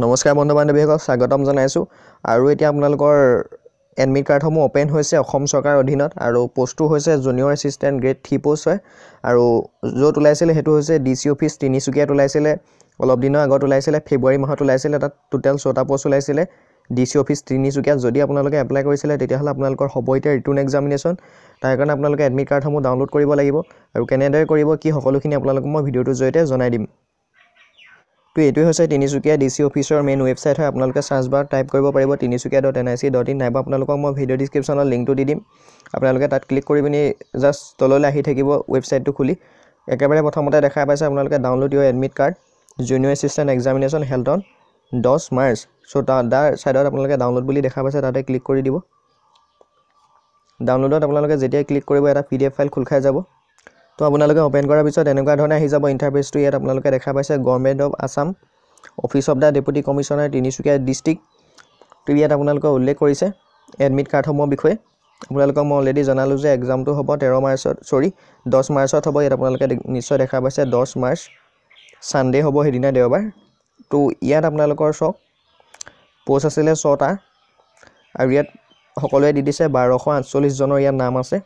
নমস্কাৰ বন্ধু বান্ধৱীসকল স্বাগতম জনাইছো আৰু এতিয়া আপোনালোকৰ এডমিট কাৰ্ডসমূহ ওপেন হৈছে অসম চৰকাৰৰ অধীনত আৰু পোষ্টটো হৈছে জুনিয়ৰ এছিষ্টেণ্ট গ্ৰেড 3 পোষ্ট হয় আৰু য'ত ওলাইছিলে হেতু হৈছে ডিসি অফিস তিনিচুকীয়াত ওলাইছিলে অলপ দিনৰ আগত ওলাইছিলে ফেব্ৰুৱাৰী মাহত ওলাইছিলে তাত টোটাল 6টা পোষ্ট ওলাইছিলে ডিসি অফিস তিনিচুকীয়াত যদি আপোনালোকে এপ্লাই কৰিছিলে তেতিয়াহলে আপোনালোকৰ হ'ব এতিয়া ৰিটাৰ্ণ এক্সামিনেশ্যন তাৰ কাৰণে আপোনালোকে এডমিট কাৰ্ডসমূহ ডাউনলোড কৰিব লাগিব আৰু কেনেদৰে কৰিব কি সকলোখিনি আপোনালোকক মই ভিডিঅ'টোৰ জৰিয়তে জনাই দিম তো এইটোৱে হৈছে তিনিচুকীয়া ডিসি অফিসৰ মেইন ৱেবসাইট হয় আপোনালোকে সাৰ্চ বাৰ টাইপ কৰিব পাৰিব tinisukkia.nic.in নাইবা আপোনালোকক মই ভিডিঅ' ডেসক্ৰিপচনত লিংকটো দি দিম আপোনালোকে তাত ক্লিক কৰি পিনি জাস্ট তললৈ আহি থাকিব ৱেবসাইটটো খুলি একেবাৰে প্ৰথমতে দেখা পাইছে আপোনালোকে download Euro admit card junior assistant examination held on 10 March so তাৰ সাইডত আপোনালোকে ডাউনলোড বুলি দেখা পাইছে তাতে ক্লিক কৰি দিব ডাউনলোডত আপোনালোকে যেতিয়া ক্লিক কৰিব এটা পিডিএফ ফাইল খোল খাই যাব তো আপোনালোকে ওপেন কৰাৰ পিছত এনেকুৱা ধৰণে আহি যাব ইন্টাৰফেসটো ইয়াত আপোনালোকে দেখা পাইছে government of Assam office of the deputy commissioner Tinsukia district তো ইয়াত আপোনালোকে উল্লেখ কৰিছে এডমিট কাৰ্ডসমূহৰ বিষয়ে আপোনালোকক মই অলৰেডি জনালো যে এক্সামটো হ'ব 10 মাৰ্চত হ'ব ইয়াত আপোনালোকে নিশ্চয় দেখা পাইছে 10 মাৰ্চ সানডে হ'ব হেদিনা দেওবাৰ তো ইয়াত আপোনালোকৰ সক পোষ্ট আছিলে 6টা আৰু ইয়াত সকলোৱে দি দিছে 1248 জনৰ ইয়াত নাম আছে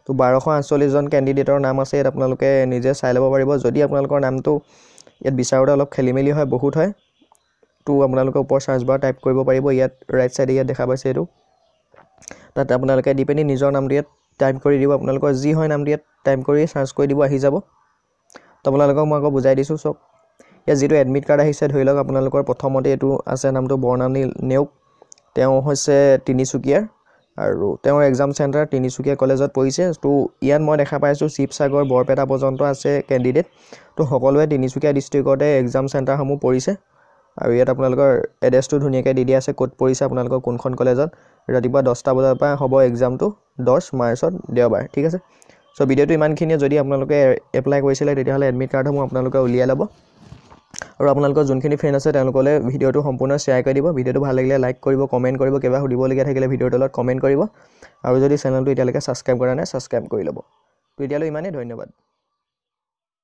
তো 1248 জন ক্যান্ডিডেটৰ নাম আছে ইয়াত আপোনালোকে নিজে চাই ল'ব পাৰিব যদি আপোনালোকৰ নামটো ইয়াত বিচাৰোতে অলপ খেলিমেলি হয় বহুত হয় তো আপোনালোকে ওপৰ সাৰ্চ বাৰ টাইপ কৰিব পাৰিব ইয়াত ৰাইট সাইডে ইয়াত দেখা পাইছে এটো তাত আপোনালোকে ডিপেন্ডি নিজৰ নামটো ইয়াত টাইপ কৰি দিব আপোনালোকৰ যি হয় নামটো ইয়াত টাইপ কৰি সাৰ্চ কৰি দিব আহি যাব তো আপোনালোকক মই আকৌ বুজাই দিছো সব ইয়াত যেটো এডমিট কাৰ্ড আহিছে ধৰি লওক আপোনালোকৰ প্ৰথমতে এটো আছে নামটো বৰ্ণালী নেওক তেওঁ হৈছে তিনিচুকীয়াৰ আৰু তেওঁৰ এক্সাম সেন্টাৰ তিনিচুকীয়া কলেজত পৰিছে তো ইয়াত মই দেখা পাইছো শিৱসাগৰ বৰপেটা পৰ্যন্ত আছে ক্যান্ডিডেট তো সকলোৱে তিনিচুকীয়া ডিস্ট্ৰিক্টতে এক্সাম সেন্টাৰসমূহ পৰিছে আৰু ইয়াত আপোনালোকৰ এড্ৰেছটো ধুনিয়াকৈ দি দিয়া আছে ক'ত পৰিছে আপোনালোকৰ কোনখন কলেজত ৰাতিপুৱা 10টা বজাৰ পৰা হ'ব এক্সামটো 10 মাৰ্চত দেওবাৰ ঠিক আছে সো ভিডিঅ'টো ইমানখিনিয়ে যদি আপোনালোকে এপ্লাই কৰিছিলে তেতিয়াহলে এডমিট কাৰ্ডসমূহ আপোনালোকে উলিয়াই ল'ব আৰু আপোনালোকৰ যোনখিনি ফ্ৰেন্ড আছে তেওঁলোকলৈ ভিডিঅ'টো সম্পূৰ্ণ শেয়াৰ কৰি দিব ভিডিঅ'টো ভাল লাগিলে লাইক কৰিব কমেন্ট কৰিব কিবা সুধিবলগীয়া থাকিলে ভিডিঅ'ৰ তলত কমেন্ট কৰিব আৰু যদি চেনেলটো এতিয়ালৈকে সাবস্ক্ৰাইব কৰা নাই সাবস্ক্ৰাইব কৰি ল'ব তো এতিয়ালৈ ইমানেই ধন্যবাদ